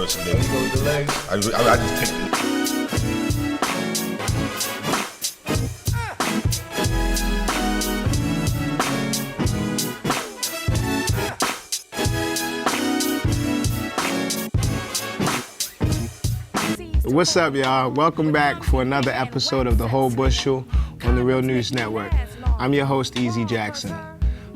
first. And then you go with the legs. I just take. What's up, y'all? Welcome back for another episode of The Whole Bushel on the Real News Network. I'm your host, Easy Jackson.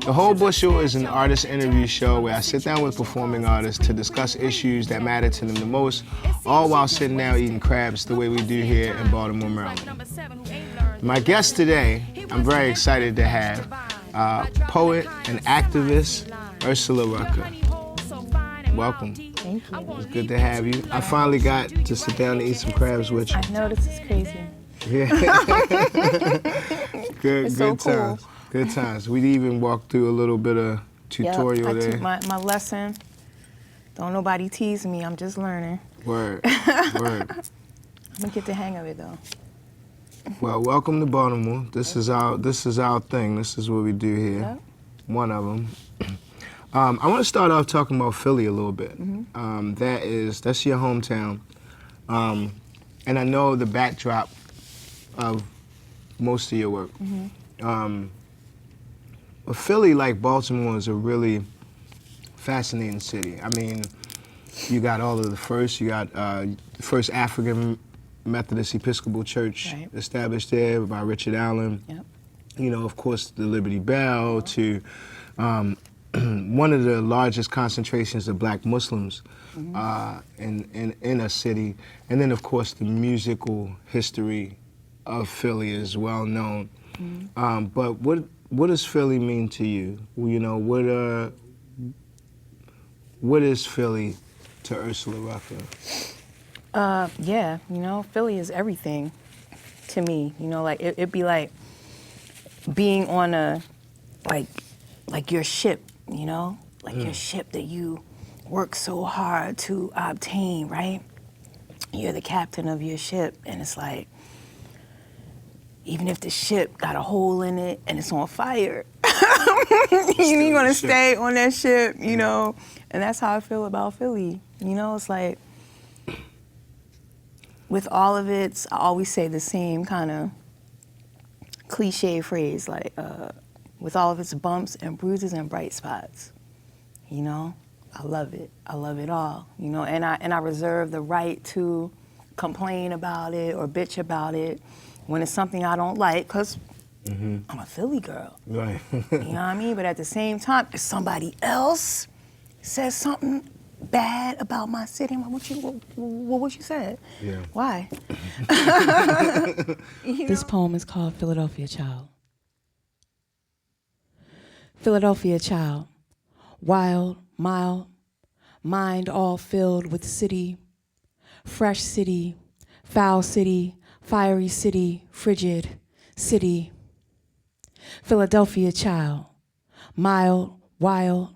The Whole Bushel is an artist interview show where I sit down with performing artists to discuss issues that matter to them the most, all while sitting down eating crabs the way we do here in Baltimore, Maryland. My guest today, I'm very excited to have poet and activist Ursula Rucker. Welcome. Thank you. It's good to have you. I finally got to sit down and eat some crabs with you. I know this is crazy. Yeah. Good so times. cool. Good times. We even walked through a little bit of tutorial I there. took my lesson. Don't nobody tease me. I'm just learning. Word. I'm gonna get the hang of it though. Well, welcome to Baltimore. This is our thing. This is what we do here. Yep. One of them. I want to start off talking about Philly a little bit. Mm-hmm. That's your hometown, and I know the backdrop of most of your work. Mm-hmm. But Philly, like Baltimore, is a really fascinating city. I mean, you got all of the first. You got the first African Methodist Episcopal Church established there by Richard Allen. Yep. You know, of course, the Liberty Bell to one of the largest concentrations of Black Muslims in a city, and then of course the musical history of Philly is well known. But what does Philly mean to you? You know, what is Philly to Ursula Rucker? Yeah, you know, Philly is everything to me. You know, like it'd be like being on a like your ship. You know, like your ship that you work so hard to obtain, right? You're the captain of your ship, and it's like, even if the ship got a hole in it and it's on fire, you're gonna stay on that ship, you know? And that's how I feel about Philly. You know, it's like, with all of its, I always say the same kind of cliche phrase, like, with all of its bumps and bruises and bright spots, you know, I love it. I love it all, you know, and I reserve the right to complain about it or bitch about it when it's something I don't like, because I'm a Philly girl. Right. You know what I mean? But at the same time, if somebody else says something bad about my city, I'm like, what you said? Yeah. Why? This poem is called Philadelphia Child. Philadelphia child, wild, mild, mind all filled with city, fresh city, foul city, fiery city, frigid city. Philadelphia child, mild, wild,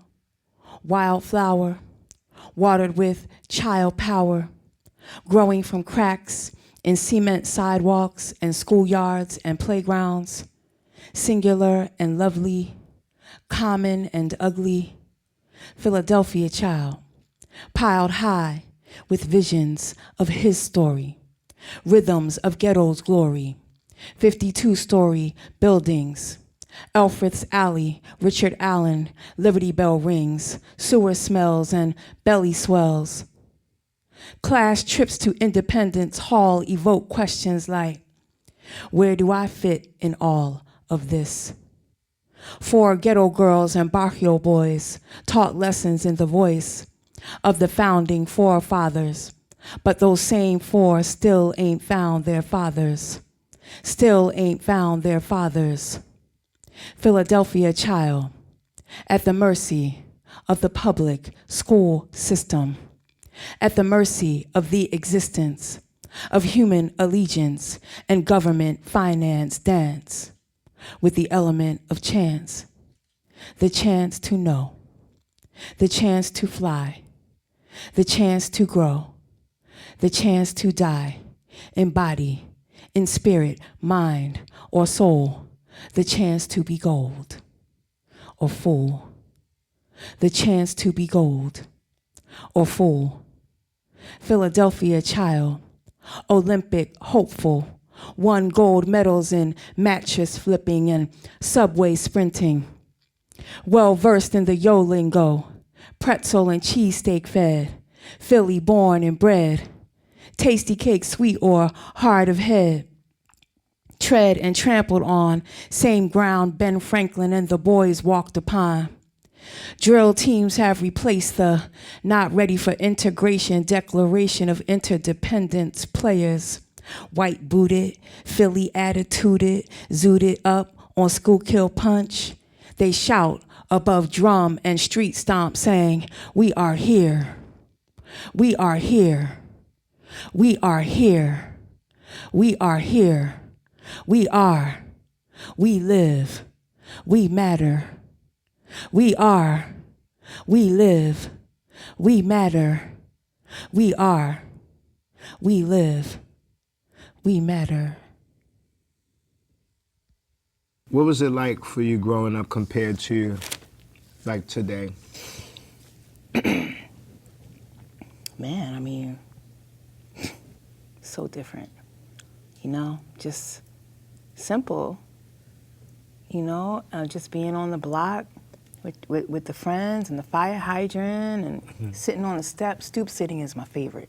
wildflower, watered with child power, growing from cracks in cement sidewalks and schoolyards and playgrounds, singular and lovely, common and ugly. Philadelphia child, piled high with visions of his story, rhythms of ghetto's glory, 52-story buildings, Elfreth's Alley, Richard Allen, Liberty Bell rings, sewer smells and belly swells. Class trips to Independence Hall evoke questions like, where do I fit in all of this? 4 ghetto girls and barrio boys taught lessons in the voice of the founding forefathers, but those same 4 still ain't found their fathers, still ain't found their fathers. Philadelphia child, at the mercy of the public school system, at the mercy of the existence of human allegiance and government finance dance, with the element of chance, the chance to know, the chance to fly, the chance to grow, the chance to die in body, in spirit, mind, or soul, the chance to be gold or fool, the chance to be gold or fool, Philadelphia child, Olympic hopeful, won gold medals in mattress flipping and subway sprinting. Well versed in the yo lingo, pretzel and cheesesteak fed, Philly born and bred, tasty cake sweet or hard of head. Tread and trampled on, same ground Ben Franklin and the boys walked upon. Drill teams have replaced the not ready for integration declaration of interdependence players. White booted, Philly attituded, zooted up on Schuylkill Punch. They shout above drum and street stomp saying, "We are here. We are here. We are here. We are here. We are. We live. We matter. We are. We live. We matter. We are. We live. We matter." What was it like for you growing up compared to like today? Man, I mean, so different. You know, just simple. You know, just being on the block with the friends and the fire hydrant and sitting on the steps. Stoop sitting is my favorite.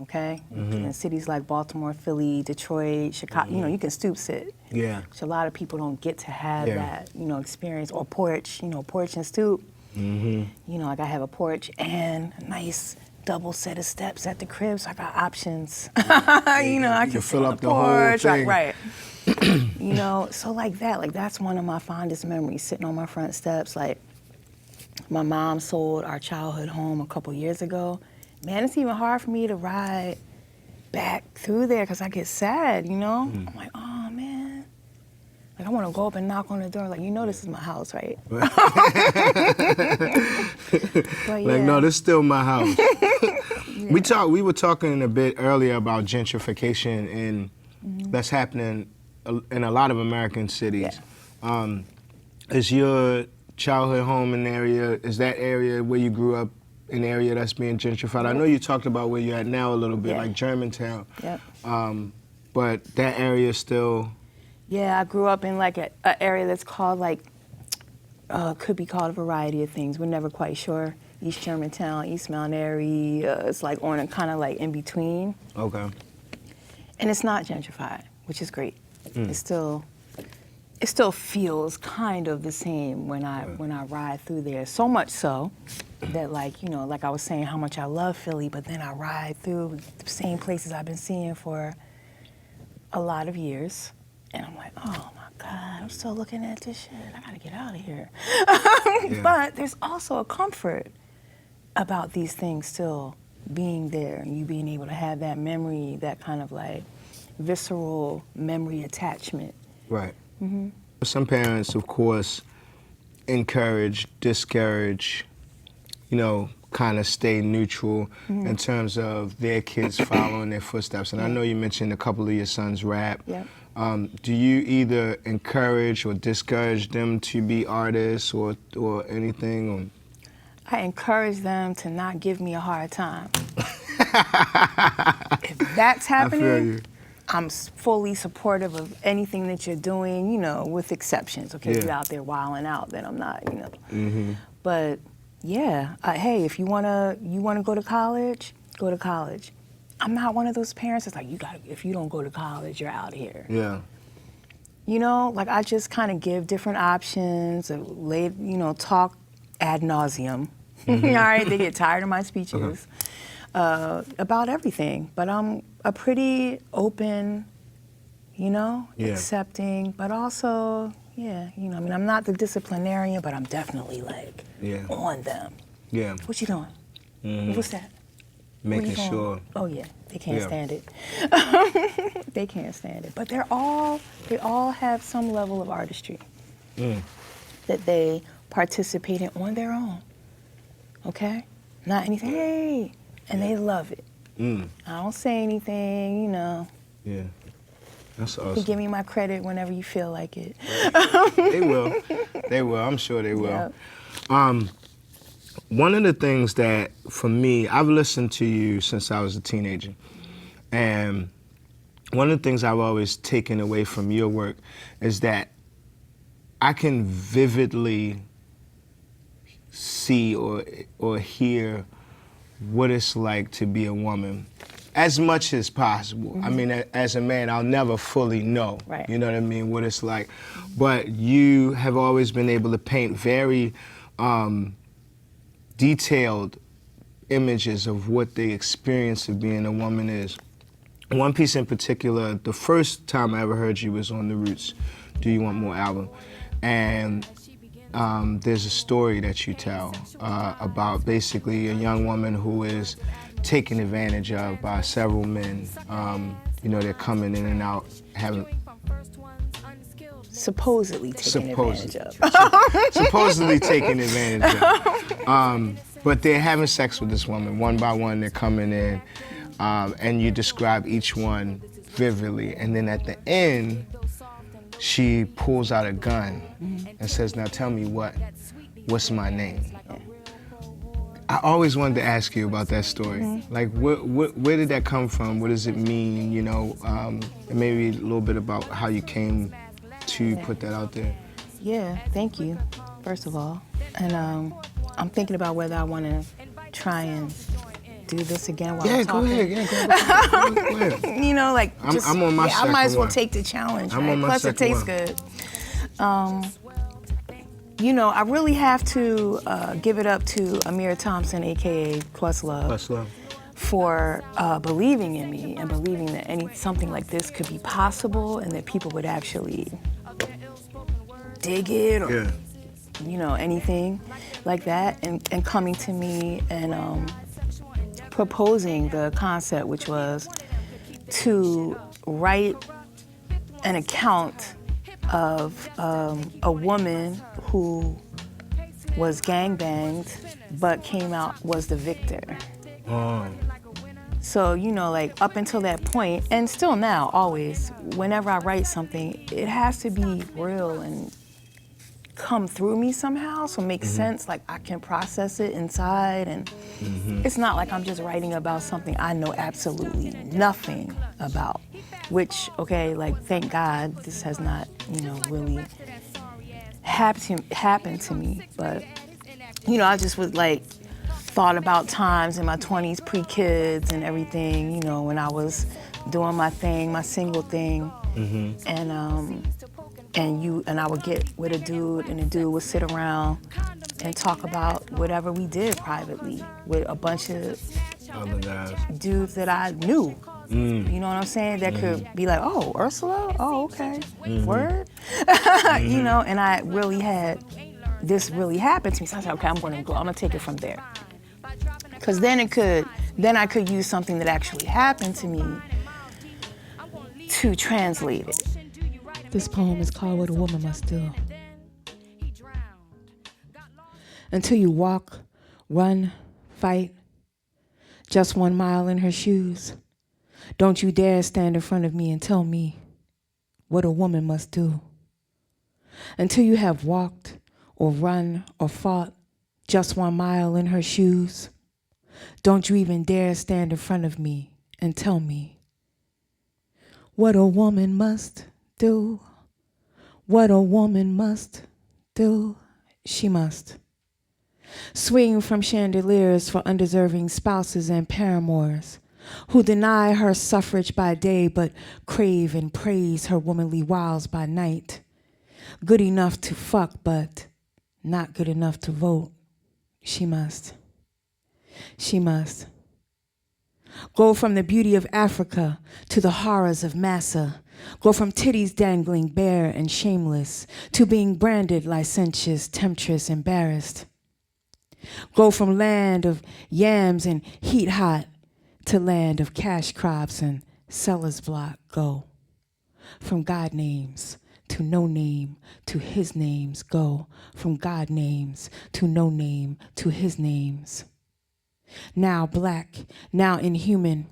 Okay? In cities like Baltimore, Philly, Detroit, Chicago, you know, you can stoop sit. Yeah. Which a lot of people don't get to have that, you know, experience. Or porch, you know, porch and stoop. You know, like I have a porch and a nice double set of steps at the crib, so I got options. You know, I can fill sit on up the whole porch, thing. right. You know, so like that, like that's one of my fondest memories, sitting on my front steps. Like, my mom sold our childhood home a couple years ago. Man, it's even hard for me to ride back through there because I get sad, you know? I'm like, oh man. Like, I want to go up and knock on the door, like, you know this is my house, right? But Like, no, this is still my house. We were talking a bit earlier about gentrification and that's happening in a lot of American cities. Is your childhood home an area, is that area where you grew up an area that's being gentrified? I know you talked about where you're at now a little bit, like Germantown. But that area is still... Yeah, I grew up in like an area that's called like, could be called a variety of things. We're never quite sure. East Germantown, East Mount Airy, it's like on a kind of like in between. Okay. And it's not gentrified, which is great. It still feels kind of the same when I ride through there. So much so that, like, you know, like I was saying how much I love Philly, but then I ride through the same places I've been seeing for a lot of years. And I'm like, oh my God, I'm still looking at this shit. I gotta get out of here. But there's also a comfort about these things still being there and you being able to have that memory, that kind of like visceral memory attachment. Right. Some parents, of course, encourage, discourage, you know, kind of stay neutral in terms of their kids following their footsteps. And I know you mentioned a couple of your sons rap. Do you either encourage or discourage them to be artists or anything? Or? I encourage them to not give me a hard time. If that's happening, I feel you. I'm fully supportive of anything that you're doing, you know, with exceptions. Okay, if you're out there wilding out, then I'm not, you know. But yeah, hey, if you wanna go to college, go to college. I'm not one of those parents that's like, if you don't go to college, you're out here. Yeah. You know, like I just kind of give different options, you know, talk ad nauseum. All right, they get tired of my speeches about everything. But I'm a pretty open, you know, accepting, but also, you know, I mean, I'm not the disciplinarian, but I'm definitely like on them. Yeah. What you doing? What's that? Making sure. Oh yeah, they can't stand it. They can't stand it. But they all have some level of artistry that they participate in on their own. Okay? Not anything, hey, and they love it. I don't say anything, you know. Yeah. That's awesome. You give me my credit whenever you feel like it. They will. They will. I'm sure they will. one of the things that, for me, I've listened to you since I was a teenager. And one of the things I've always taken away from your work is that I can vividly see or hear what it's like to be a woman as much as possible. I mean, as a man, I'll never fully know, Right. you know what I mean, what it's like. But you have always been able to paint very detailed images of what the experience of being a woman is. One piece in particular, the first time I ever heard you was on the Roots, Do You Want More album. And there's a story that you tell about basically a young woman who is taken advantage of by several men. You know, they're coming in and out, having... Supposedly taken advantage of. Supposedly taken advantage of. But they're having sex with this woman. One by one, they're coming in. And you describe each one vividly. And then at the end, she pulls out a gun and says, now tell me what's my name? I always wanted to ask you about that story. Like, where did that come from? What does it mean? You know, and maybe a little bit about how you came to put that out there. Yeah, thank you, first of all. And I'm thinking about whether I want to try and do this again while I'm talking. Go ahead. You know, like, I'm on my I second might as well one. take the challenge, I'm right? on my Plus, it second tastes one. good. You know, I really have to give it up to Amir Thompson, AKA Questlove. Questlove. For believing in me and believing that something like this could be possible and that people would actually dig it or, you know, anything like that, and coming to me and proposing the concept, which was to write an account of a woman who was gangbanged but came out was the victor. So, you know, like, up until that point, and still now, always, whenever I write something, it has to be real and come through me somehow, so make sense, like I can process it inside, and it's not like I'm just writing about something I know absolutely nothing about, which, okay, like, thank God this has not, you know, really happened to me, but, you know, I just was like, thought about times in my 20s, pre-kids and everything, you know, when I was doing my thing, my single thing, and I would get with a dude, and the dude would sit around and talk about whatever we did privately with a bunch of Other guys. dudes that I knew. You know what I'm saying? That could be like, oh, Ursula? Oh, okay. Word? You know, and I really had this really happened to me. So I said, okay, I'm gonna take it from there. Because then I could use something that actually happened to me to translate it. This poem is called What a Woman Must Do. Until you walk, run, fight, just 1 mile in her shoes, don't you dare stand in front of me and tell me what a woman must do. Until you have walked or run or fought just 1 mile in her shoes, don't you even dare stand in front of me and tell me what a woman must do. What a woman must do. She must swing from chandeliers for undeserving spouses and paramours who deny her suffrage by day but crave and praise her womanly wiles by night. Good enough to fuck but not good enough to vote. She must. She must go from the beauty of Africa to the horrors of Massa. Go from titties dangling bare and shameless to being branded licentious, temptress, embarrassed. Go from land of yams and heat hot to land of cash crops and seller's block. Go from God names to no name to his names. Go from God names to no name to his names. Now black, now inhuman,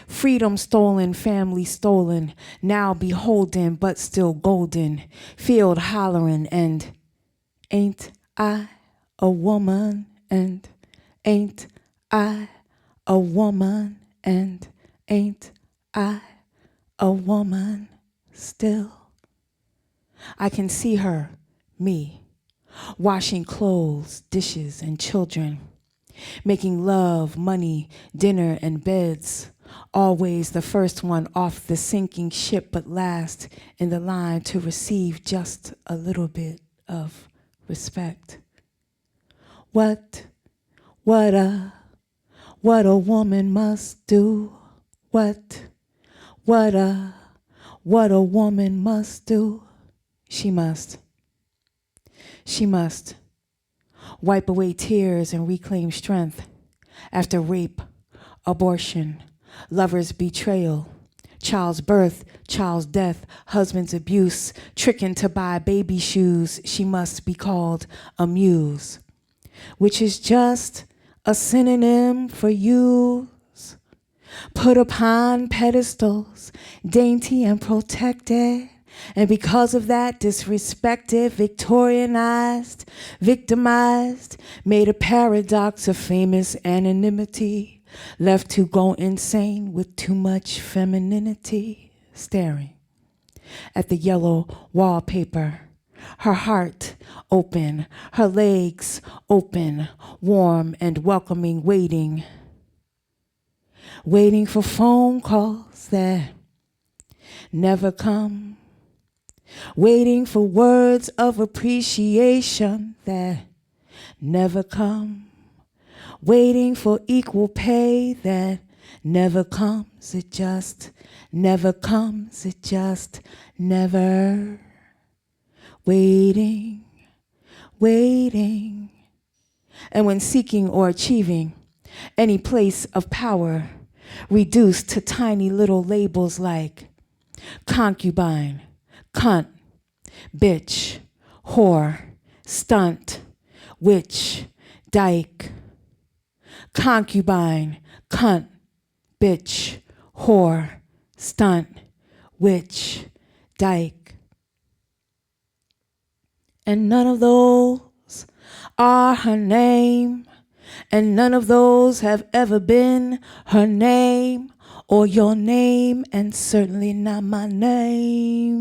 freedom stolen, family stolen, now beholden but still golden, field hollering, and ain't I a woman? And Ain't I a woman? And ain't I a woman still? I can see her, me, washing clothes, dishes, and children, making love, money, dinner, and beds, always the first one off the sinking ship, but last in the line to receive just a little bit of respect. What a woman must do. What a woman must do. She must wipe away tears and reclaim strength after rape, abortion, lover's betrayal, child's birth, child's death, husband's abuse, tricking to buy baby shoes. She must be called a muse, which is just a synonym for use. Put upon pedestals, dainty and protected, and because of that, disrespected, Victorianized, victimized, made a paradox of famous anonymity, left to go insane with too much femininity, staring at the yellow wallpaper, her heart open, her legs open, warm and welcoming, waiting for phone calls that never come, waiting for words of appreciation that never come, waiting for equal pay that never comes. It just never comes. It just never. Waiting. And when seeking or achieving any place of power, reduced to tiny little labels like concubine, cunt, bitch, whore, stunt, witch, dyke. Concubine, cunt, bitch, whore, stunt, witch, dyke. And none of those are her name, and none of those have ever been her name or your name, and certainly not my name.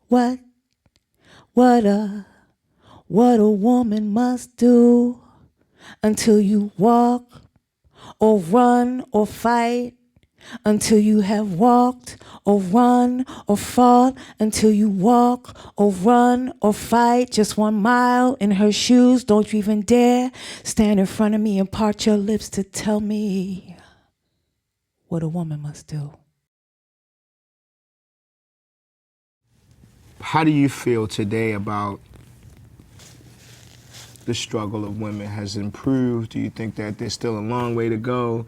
What a woman must do until you walk or run or fight, until you have walked or run or fought, until you walk or run or fight just 1 mile in her shoes. Don't you even dare stand in front of me and part your lips to tell me what a woman must do. How do you feel today about the struggle of women? Has it improved? Do you think that there's still a long way to go?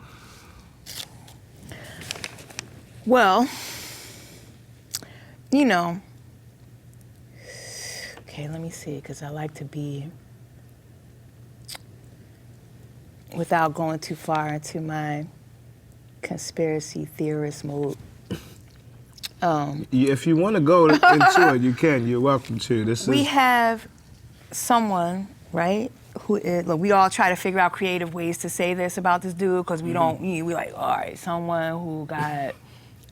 Well, you know, okay, let me see, because I like to be, without going too far into my conspiracy theorist mode. If you want to go into it, you can. You're welcome to. We have someone, right, who is, look, we all try to figure out creative ways to say this about this dude, because we don't, we like, all right, someone who got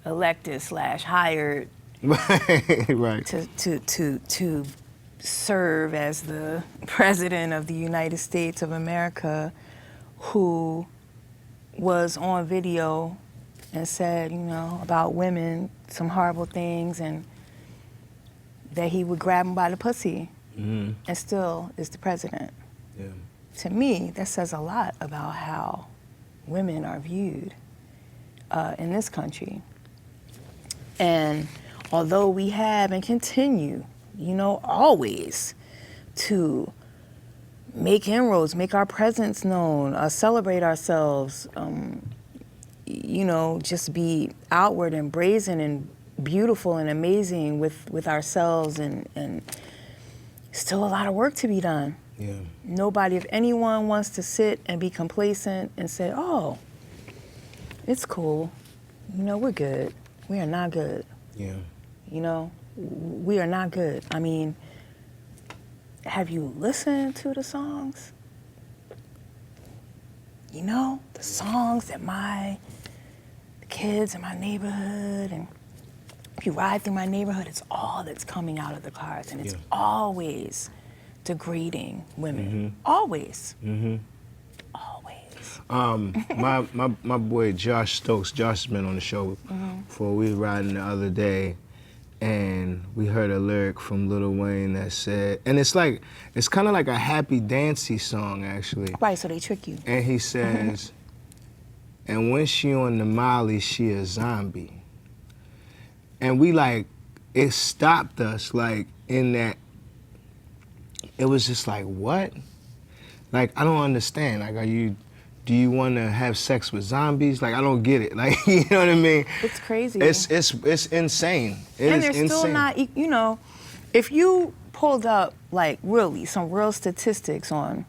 elected / hired right. to serve as the president of the United States of America, who was on video and said, you know, about women, some horrible things, and that he would grab them by the pussy, and still is the president. Yeah. To me, that says a lot about how women are viewed in this country. And although we have and continue, you know, always to make inroads, make our presence known, celebrate ourselves, you know, just be outward and brazen and beautiful and amazing with ourselves, and still a lot of work to be done. Yeah. Nobody, if anyone wants to sit and be complacent and say, oh, it's cool, you know, we're good. We are not good. Yeah. You know, we are not good. I mean, have you listened to the songs? You know, the songs that the kids in my neighborhood, and if you ride through my neighborhood, it's all that's coming out of the cars, and it's always degrading women. Always. Always. My boy Josh Stokes, Josh has been on the show before. We was riding the other day, and we heard a lyric from Lil Wayne that said, and it's kind of like a happy dancey song actually. Right, so they trick you. And he says, and when she on the molly, she a zombie. And we it stopped us in that, it was just what? I don't understand. Do you want to have sex with zombies? I don't get it. You know what I mean? It's crazy. It's insane. And they're still not, if you pulled up really some real statistics on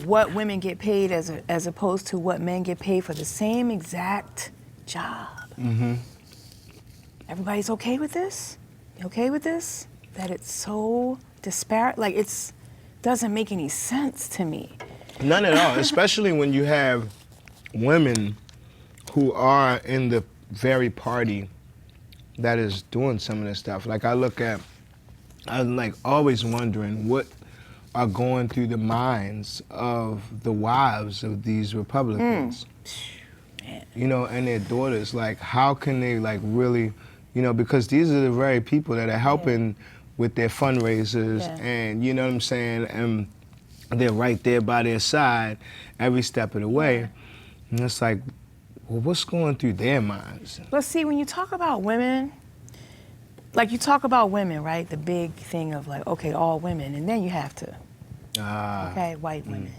what women get paid as opposed to what men get paid for the same exact job. Everybody's okay with this? You okay with this? That it's so disparate? It's doesn't make any sense to me. None at all, especially when you have women who are in the very party that is doing some of this stuff. I'm always wondering what are going through the minds of the wives of these Republicans. And their daughters. How can they really, because these are the very people that are helping with their fundraisers, and you know what I'm saying, and they're right there by their side every step of the way. And it's well, what's going through their minds? But see, when you talk about women, you talk about women, right? The big thing of okay, all women, and then you have to, okay, white women,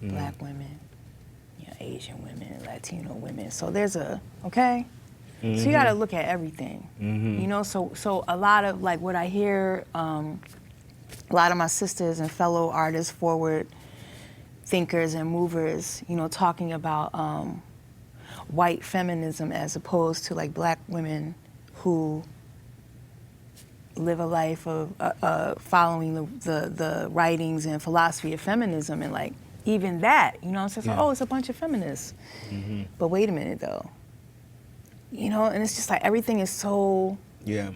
black women, Asian women, Latino women. So there's okay? So you gotta look at everything. So a lot of what I hear, a lot of my sisters and fellow artists, forward thinkers and movers, talking about white feminism as opposed to black women who live a life of following the writings and philosophy of feminism, and even that, it's a bunch of feminists. But wait a minute though. And it's just everything is so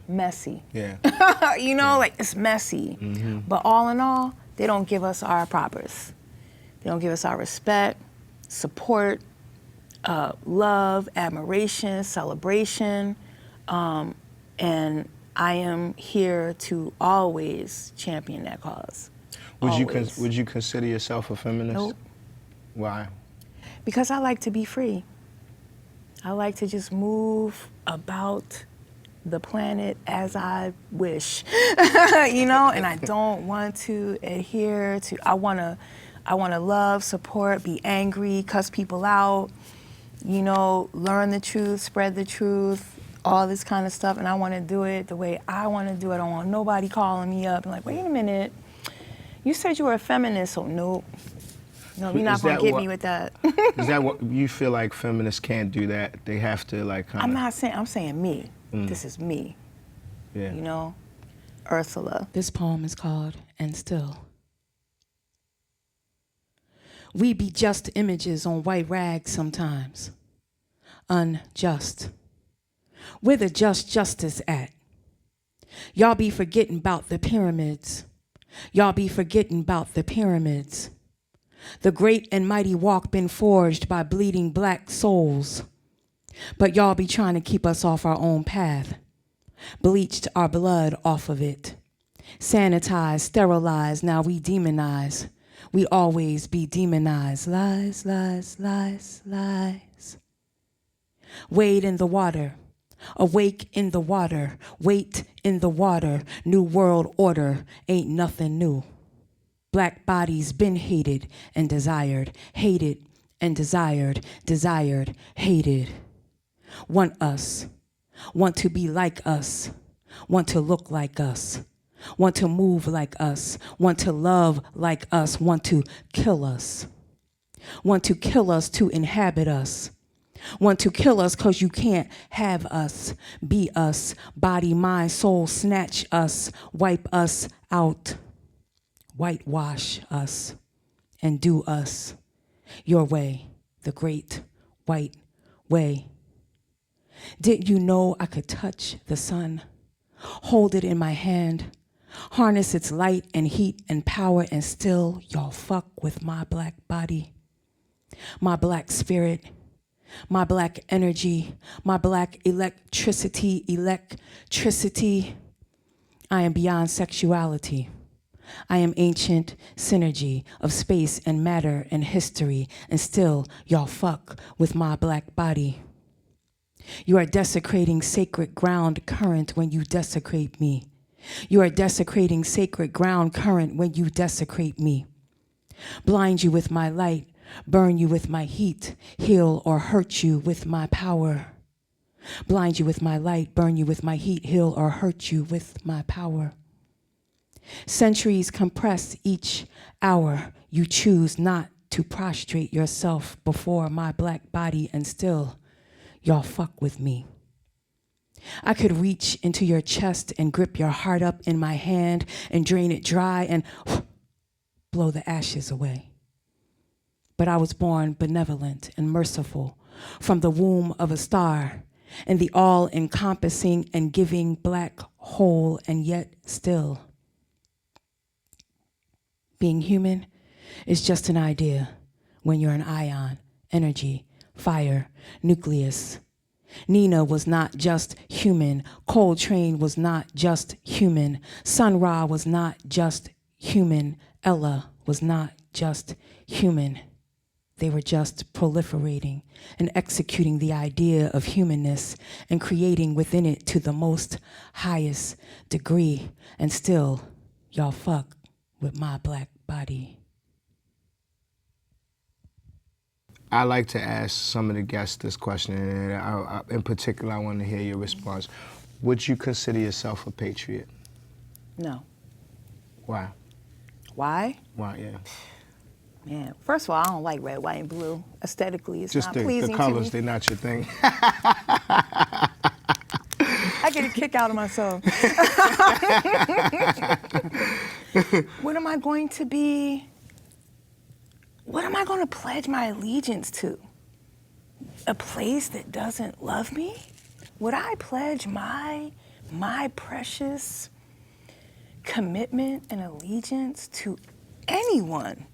messy. Yeah. It's messy. But all in all, they don't give us our propers. They don't give us our respect, support, love, admiration, celebration. And I am here to always champion that cause. Would you consider yourself a feminist? Nope. Why? Because I like to be free. I like to just move about the planet as I wish, and I don't want to adhere to, I want to love, support, be angry, cuss people out, learn the truth, spread the truth, all this kind of stuff, and I want to do it the way I want to do it. I don't want nobody calling me up and wait a minute, you said you were a feminist, so nope. No, you're not going to get me with that. Is that what you feel like feminists can't do that? They have to kind of... I'm saying me. This is me. Yeah. Ursula. This poem is called And Still. We be just images on white rags sometimes. Unjust. Where the just justice at? Y'all be forgetting about the pyramids. Y'all be forgetting about the pyramids. The great and mighty walk been forged by bleeding black souls. But y'all be trying to keep us off our own path. Bleached our blood off of it. Sanitized, sterilized, now we demonize. We always be demonized. Lies, lies, lies, lies. Wade in the water. Awake in the water. Wait in the water. New world order. Ain't nothing new. Black bodies been hated and desired, hated and desired, desired, hated. Want us, want to be like us, want to look like us, want to move like us, want to love like us, want to kill us to inhabit us, Want to kill us cause you can't have us, be us, body, mind, soul, snatch us, wipe us out, whitewash us, and do us your way, the great white way. Didn't you know I could touch the sun, hold it in my hand, harness its light and heat and power, and still y'all fuck with my black body, my black spirit, my black energy, my black electricity. I am beyond sexuality. I am ancient synergy of space and matter and history, and still y'all fuck with my black body. You are desecrating sacred ground current when you desecrate me. You are desecrating sacred ground current when you desecrate me. Blind you with my light, burn you with my heat, heal or hurt you with my power. Blind you with my light, burn you with my heat, heal or hurt you with my power. Centuries compress each hour. You choose not to prostrate yourself before my black body, and still y'all fuck with me. I could reach into your chest and grip your heart up in my hand and drain it dry and blow the ashes away. But I was born benevolent and merciful from the womb of a star and the all-encompassing and giving black hole, and yet still being human is just an idea when you're an ion, energy, fire, nucleus. Nina was not just human. Coltrane was not just human. Sun Ra was not just human. Ella was not just human. They were just proliferating and executing the idea of humanness and creating within it to the most highest degree. And still, y'all fuck with my black body. I like to ask some of the guests this question, and in particular, I want to hear your response. Would you consider yourself a patriot? No. Why? Why? Why, yeah. Man, first of all, I don't like red, white, and blue. Aesthetically, it's Just not the pleasing colors, to me. they're not your thing. I get a kick out of myself. What am I going to be? What am I going to pledge my allegiance to? A place that doesn't love me? Would I pledge my precious commitment and allegiance to anyone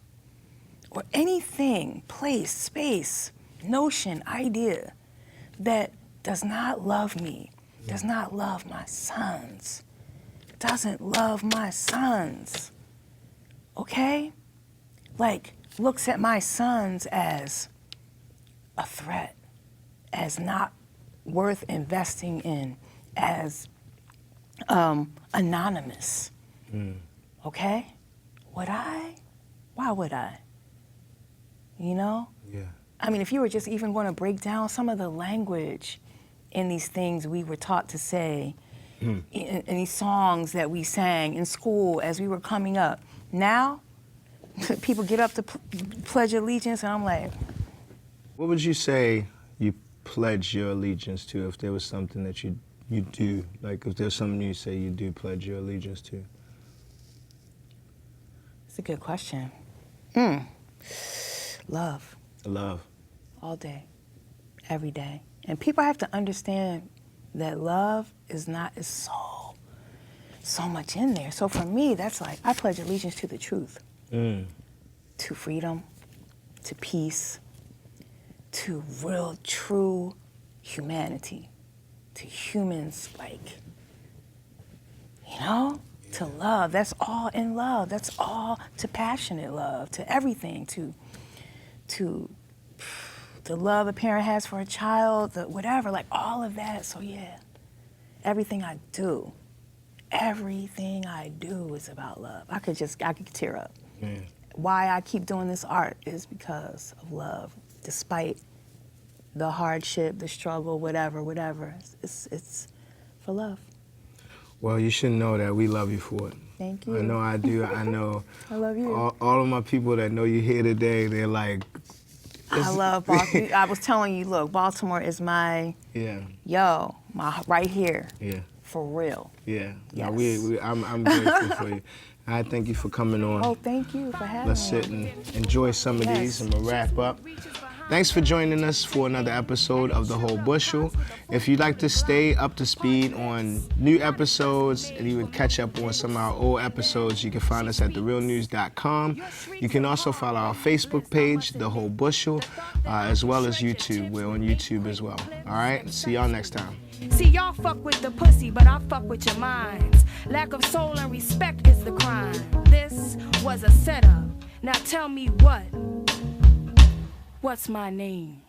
or anything, place, space, notion, idea that does not love me, does not love my sons, doesn't love my sons, okay? Like, looks at my sons as a threat, as not worth investing in, as anonymous, okay? Would I? Why would I? You know? Yeah. I mean, if you were just even going to break down some of the language in these things we were taught to say, in these songs that we sang in school as we were coming up. Now, people get up to pledge allegiance, and I'm like... What would you say you pledge your allegiance to if there was something that you do? Like, if there's something you say you do pledge your allegiance to? It's a good question. Love. Love. All day, every day. And people have to understand that love is so much in there. So for me, that's like, I pledge allegiance to the truth, to freedom, to peace, to real, true humanity, to humans, like, you know, to love. That's all in love. That's all to passionate love, to everything, to the love a parent has for a child, the whatever, like all of that. So yeah, everything I do is about love. I could tear up. Why I keep doing this art is because of love, despite the hardship, the struggle, whatever. It's for love. Well, you should know that we love you for it. Thank you. I know I do. I know I love you. all of my people that know you here today, they're like, I love Baltimore. I was telling you, look, Baltimore is my my right here. Yeah. For real. Yeah. Yes. Now I'm grateful for you. I thank you for coming on. Oh, thank you for having me. Let's sit and enjoy some of these, and we'll wrap up. Thanks for joining us for another episode of The Whole Bushel. If you'd like to stay up to speed on new episodes and even catch up on some of our old episodes, you can find us at therealnews.com. You can also follow our Facebook page, The Whole Bushel, as well as YouTube. We're on YouTube as well. All right? See y'all next time. See, y'all fuck with the pussy, but I fuck with your minds. Lack of soul and respect is the crime. This was a setup. Now tell me what's my name?